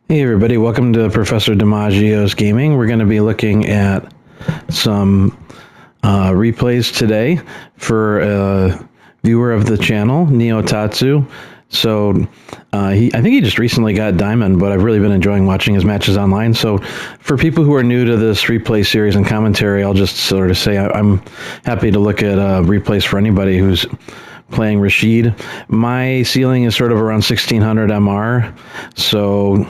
Hey everybody, welcome to Professor DiMaggio's Gaming. We're going to be looking at some replays today for a viewer of the channel, Neotatsu. So I think he just recently got Diamond, but I've really been enjoying watching his matches online. So for people who are new to this replay series and commentary, I'll just sort of say I'm happy to look at replays for anybody who's playing Rashid. My ceiling is sort of around 1600 MR, so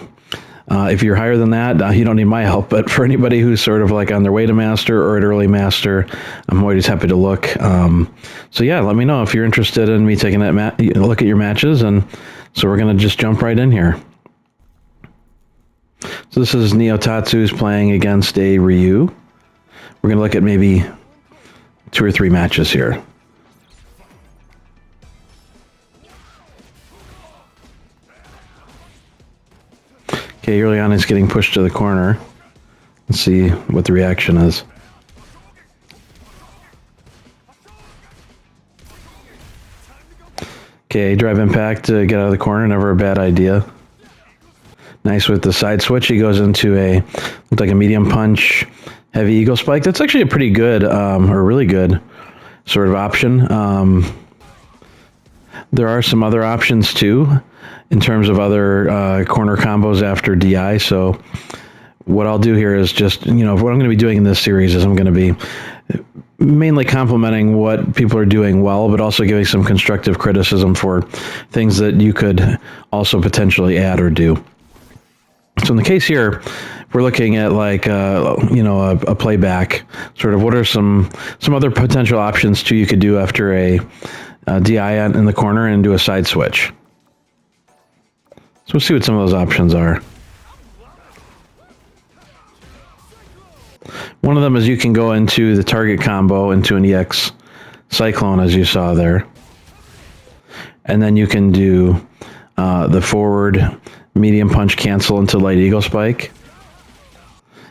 if you're higher than that, you don't need my help. But for anybody who's sort of like on their way to master or at early master, I'm always happy to look. So yeah, let me know if you're interested in me taking that look at your matches. And so we're going to just jump right in here. So this is Neotatsu's playing against a Ryu. We're going to look at maybe 2 or 3 matches here. Okay, early on he's getting pushed to the corner. Let's see what the reaction is. Okay, drive impact to get out of the corner, never a bad idea. Nice with the side switch. He goes into looks like a medium punch, heavy eagle spike. That's actually a pretty good, or really good sort of option. There are some other options too, in terms of other corner combos after DI. So what I'll do here is just, what I'm going to be doing in this series is I'm going to be mainly complimenting what people are doing well, but also giving some constructive criticism for things that you could also potentially add or do. So in the case here, we're looking at like, a playback, sort of what are some other potential options too you could do after a DI in the corner and do a side switch. So we'll see what some of those options are. One of them is you can go into the target combo into an EX Cyclone, as you saw there. And then you can do the forward medium punch cancel into light eagle spike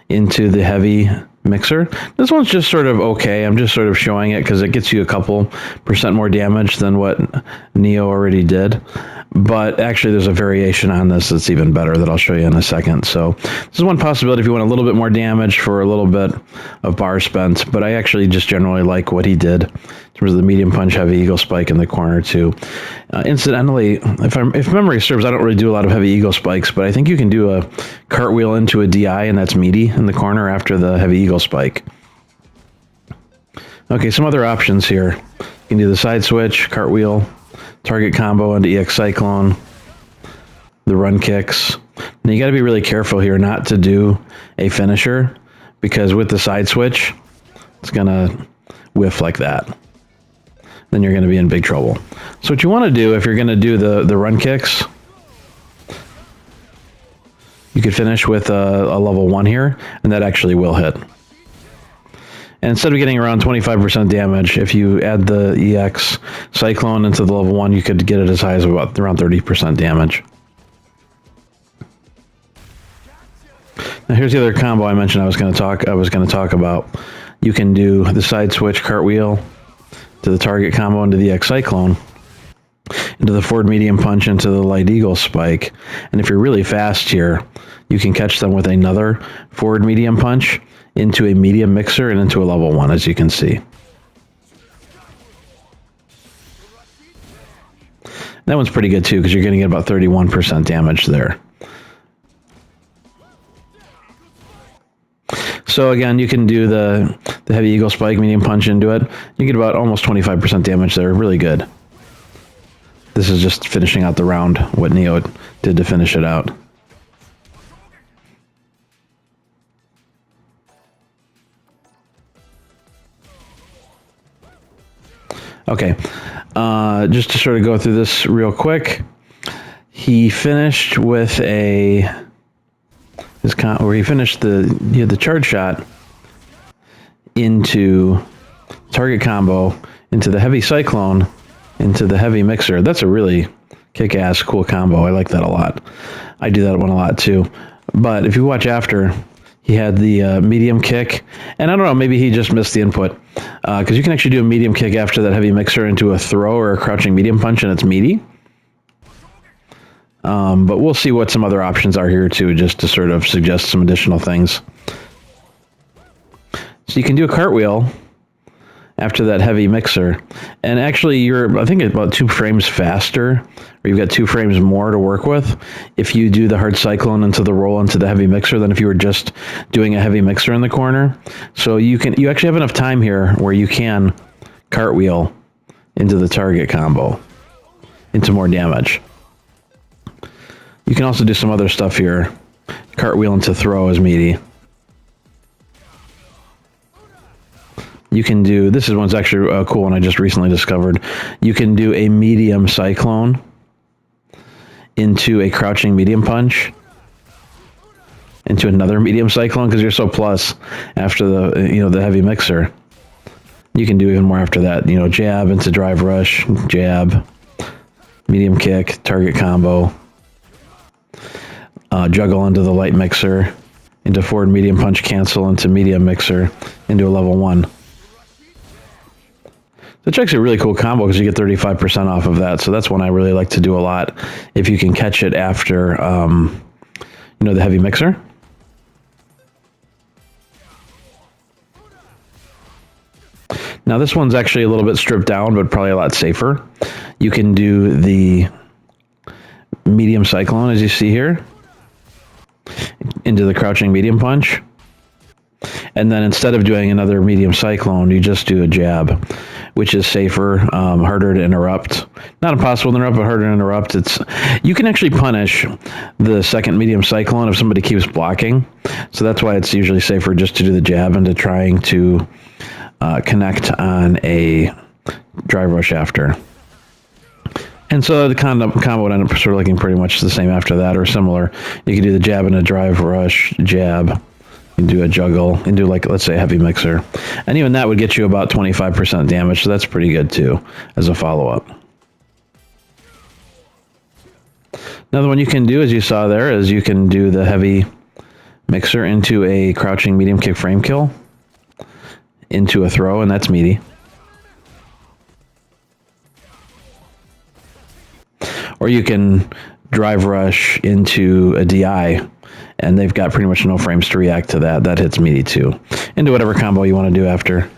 into the heavy mixer. This one's just sort of okay. I'm just sort of showing it because it gets you a couple % more damage than what Neo already did. But actually there's a variation on this that's even better that I'll show you in a second. So this is one possibility if you want a little bit more damage for a little bit of bar spent. But I actually just generally like what he did in terms of the medium punch heavy eagle spike in the corner too. Incidentally, if memory serves, I don't really do a lot of heavy eagle spikes, but I think you can do a cartwheel into a DI and that's meaty in the corner after the heavy eagle spike. Okay, some other options here. You can do the side switch, cartwheel, target combo into EX Cyclone, the run kicks. Now you got to be really careful here not to do a finisher, because with the side switch, it's going to whiff like that. Then you're going to be in big trouble. So what you want to do if you're going to do the run kicks, you could finish with a level 1 here, and that actually will hit. And instead of getting around 25% damage, if you add the EX Cyclone into the level 1, you could get it as high as about around 30% damage. Now here's the other combo I mentioned I was going to talk about. You can do the side switch cartwheel to the target combo into the EX Cyclone, into the forward medium punch into the light eagle spike. And if you're really fast here, you can catch them with another forward medium punch into a medium mixer and into a level 1, as you can see. That one's pretty good too, because you're going to get about 31% damage there. So again, you can do the heavy eagle spike, medium punch into it. You get about almost 25% damage there. Really good. This is just finishing out the round, what Neo did to finish it out. Okay, just to sort of go through this real quick, he finished with where he finished the charge shot into target combo, into the heavy cyclone, into the heavy mixer. That's a really kick-ass cool combo. I like that a lot. I do that one a lot too. But if you watch after, he had the medium kick, and I don't know, maybe he just missed the input, because you can actually do a medium kick after that heavy mixer into a throw or a crouching medium punch, and it's meaty. But we'll see what some other options are here too, just to sort of suggest some additional things. So you can do a cartwheel after that heavy mixer, and actually you're, I think, about 2 frames faster, or you've got 2 frames more to work with if you do the hard cyclone into the roll into the heavy mixer than if you were just doing a heavy mixer in the corner. So you actually have enough time here where you can cartwheel into the target combo into more damage. You can also do some other stuff here. Cartwheel into throw is meaty. You can do, this is one's actually a cool one I just recently discovered. You can do a medium cyclone into a crouching medium punch into another medium cyclone, because you're so plus after the the heavy mixer. You can do even more after that. Jab into drive rush, jab, medium kick, target combo, juggle into the light mixer, into forward medium punch cancel into medium mixer, into a level 1. It's actually a really cool combo because you get 35% off of that. So that's one I really like to do a lot if you can catch it after, the heavy mixer. Now this one's actually a little bit stripped down, but probably a lot safer. You can do the medium cyclone, as you see here, into the crouching medium punch. And then instead of doing another medium cyclone, you just do a jab, which is safer, harder to interrupt. Not impossible to interrupt, but harder to interrupt. You can actually punish the second medium cyclone if somebody keeps blocking. So that's why it's usually safer just to do the jab into trying to connect on a drive rush after. And so the combo would end up sort of looking pretty much the same after that, or similar. You can do the jab and a drive rush, jab. You can do a juggle and do, like, let's say, a heavy mixer. And even that would get you about 25% damage, so that's pretty good too as a follow-up. Another one you can do, as you saw there, is you can do the heavy mixer into a crouching medium kick frame kill, into a throw, and that's meaty. Or you can drive rush into a DI, and they've got pretty much no frames to react to that. That hits meaty too. Into whatever combo you want to do after.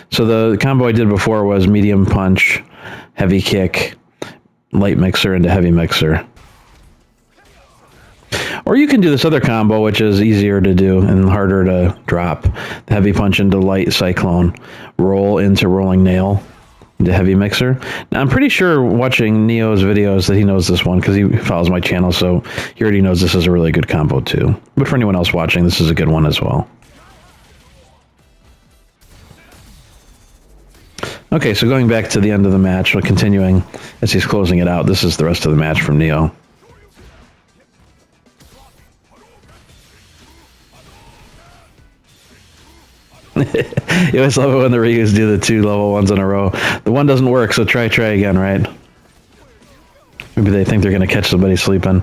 So the combo I did before was medium punch, heavy kick, light mixer into heavy mixer. Or you can do this other combo, which is easier to do and harder to drop. The heavy punch into light cyclone, roll into rolling nail, into heavy mixer. Now, I'm pretty sure watching Neo's videos that he knows this one because he follows my channel, so he already knows this is a really good combo too. But for anyone else watching, this is a good one as well. Okay, so going back to the end of the match, we're continuing as he's closing it out. This is the rest of the match from Neo. You always love it when the Ryus do the 2 level 1s in a row. The one doesn't work, so try again, right? Maybe they think they're going to catch somebody sleeping.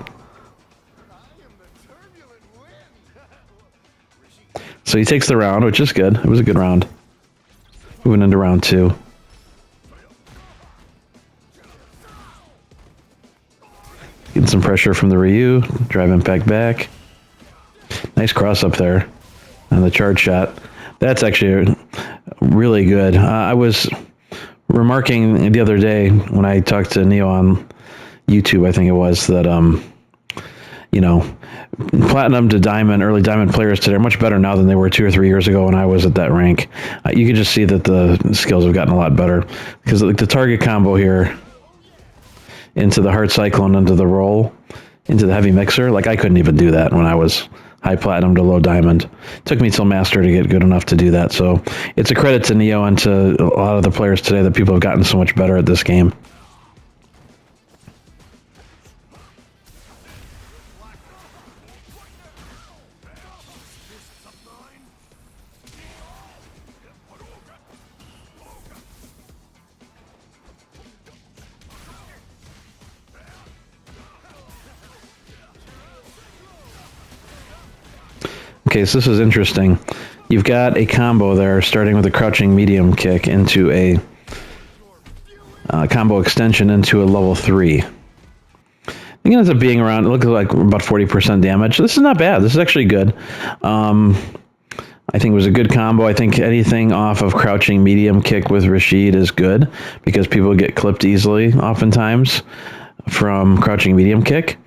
So he takes the round, which is good. It was a good round. Moving into round 2. Getting some pressure from the Ryu. Drive impact back. Nice cross up there on the charge shot. That's actually really good. I was remarking the other day when I talked to Neo on YouTube, I think it was, that, platinum to diamond, early diamond players today are much better now than they were 2 or 3 years ago when I was at that rank. You can just see that the skills have gotten a lot better because the target combo here into the hard cyclone, into the roll, into the heavy mixer, like I couldn't even do that when I was high platinum to low diamond. It took me till master to get good enough to do that. So it's a credit to Neo and to a lot of the players today that people have gotten so much better at this game. Okay, so this is interesting. you've got a combo there, starting with a crouching medium kick into a combo extension into a level 3. I think it ends up being around, it looks like about 40% damage. This is not bad. This is actually good. I think it was a good combo. I think anything off of crouching medium kick with Rashid is good because people get clipped easily oftentimes from crouching medium kick.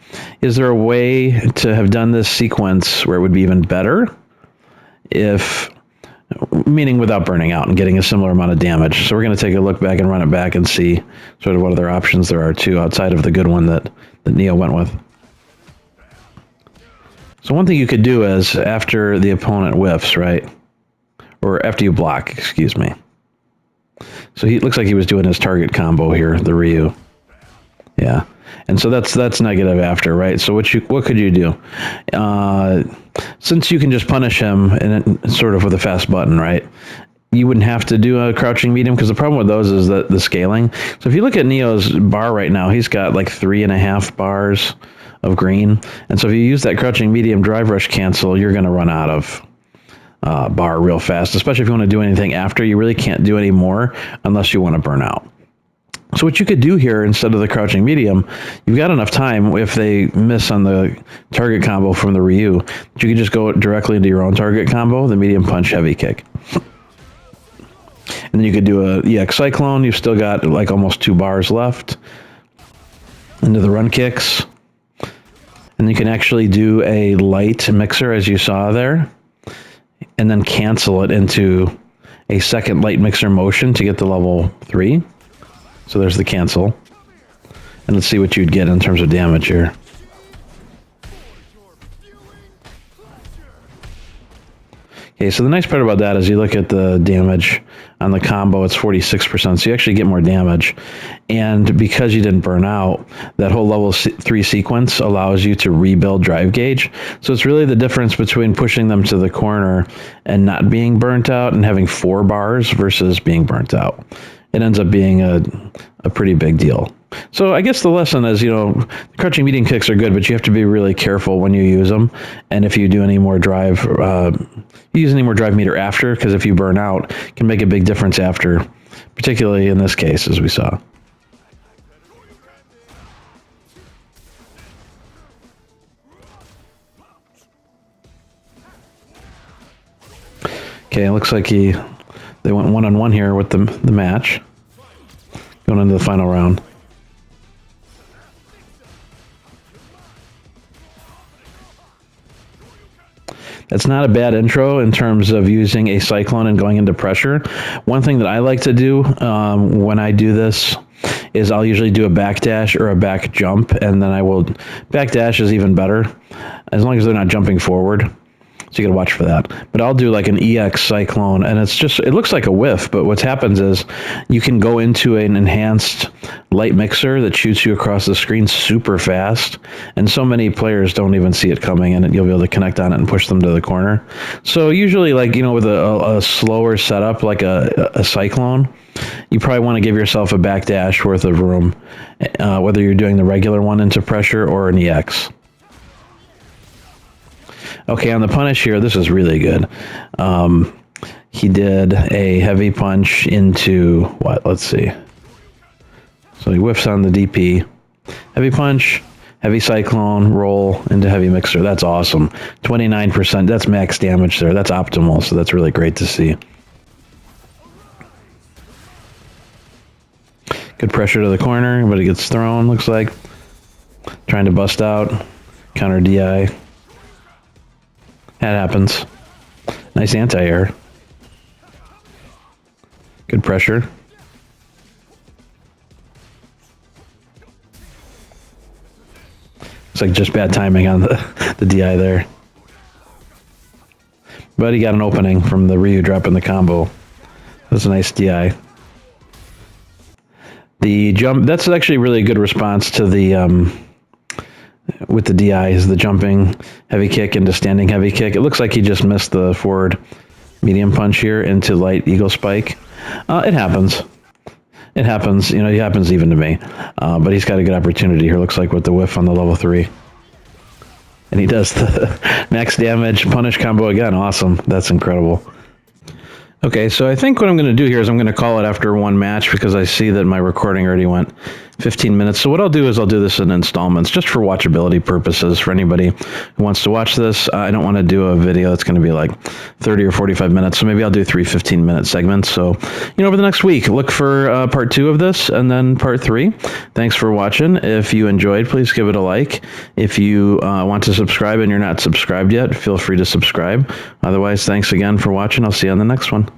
Is there a way to have done this sequence where it would be even better? Meaning without burning out and getting a similar amount of damage. So we're going to take a look back and run it back and see sort of what other options there are too outside of the good one that Neo went with. So one thing you could do is after the opponent whiffs, right? Or after you block, excuse me. So he looks like he was doing his target combo here, the Ryu. Yeah. And so that's negative after, right? So what could you do? Since you can just punish him and sort of with a fast button, right? You wouldn't have to do a crouching medium because the problem with those is that the scaling. So if you look at Neo's bar right now, he's got like 3.5 bars of green. And so if you use that crouching medium drive rush cancel, you're going to run out of bar real fast, especially if you want to do anything after. You really can't do any more unless you want to burn out. So what you could do here instead of the crouching medium, you've got enough time if they miss on the target combo from the Ryu, that you can just go directly into your own target combo, the medium punch heavy kick. And then you could do a EX Cyclone. You've still got like almost 2 bars left into the run kicks. And you can actually do a light mixer as you saw there, and then cancel it into a second light mixer motion to get to level 3. So there's the cancel. And let's see what you'd get in terms of damage here. Okay, so the nice part about that is you look at the damage on the combo, it's 46%, so you actually get more damage. And because you didn't burn out, that whole level 3 sequence allows you to rebuild drive gauge. So it's really the difference between pushing them to the corner and not being burnt out and having 4 bars versus being burnt out. It ends up being a pretty big deal. So I guess the lesson is, the crouching medium kicks are good, but you have to be really careful when you use them. And if you do any more drive, use any more drive meter after, because if you burn out, it can make a big difference after, particularly in this case, as we saw. Okay, it looks like they went one-on-one here with the match, going into the final round. That's not a bad intro in terms of using a Cyclone and going into pressure. One thing that I like to do when I do this is I'll usually do a back dash or a back jump, and then I will... Back dash is even better, as long as they're not jumping forward. So you got to watch for that. But I'll do like an EX Cyclone, and it looks like a whiff, but what happens is you can go into an enhanced light mixer that shoots you across the screen super fast, and so many players don't even see it coming, and you'll be able to connect on it and push them to the corner. So usually, like, with a slower setup, like a Cyclone, you probably want to give yourself a back dash worth of room, whether you're doing the regular one into pressure or an EX. Okay, on the punish here, this is really good. He did a heavy punch into what? Let's see. So he whiffs on the DP. Heavy punch, heavy Cyclone, roll into heavy mixer. That's awesome. 29%. That's max damage there. That's optimal, so that's really great to see. Good pressure to the corner, but it gets thrown, looks like. Trying to bust out. Counter DI. That happens. Nice anti-air. Good pressure. It's like just bad timing on the DI there. But he got an opening from the Ryu dropping the combo. That's a nice DI. The jump, that's actually really a good response to the... with the DI is the jumping heavy kick into standing heavy kick. It looks like he just missed the forward medium punch here into light eagle spike. It happens. It happens. It happens even to me. But he's got a good opportunity here. Looks like with the whiff on the level 3. And he does the max damage punish combo again. Awesome. That's incredible. Okay, so I think what I'm going to do here is I'm going to call it after one match because I see that my recording already went 15 minutes. So what I'll do is I'll do this in installments just for watchability purposes for anybody who wants to watch this. I don't want to do a video that's going to be like 30 or 45 minutes. So maybe I'll do 3 15-minute segments. So, over the next week, look for part 2 of this and then part 3. Thanks for watching. If you enjoyed, please give it a like. If you want to subscribe and you're not subscribed yet, feel free to subscribe. Otherwise, thanks again for watching. I'll see you on the next one.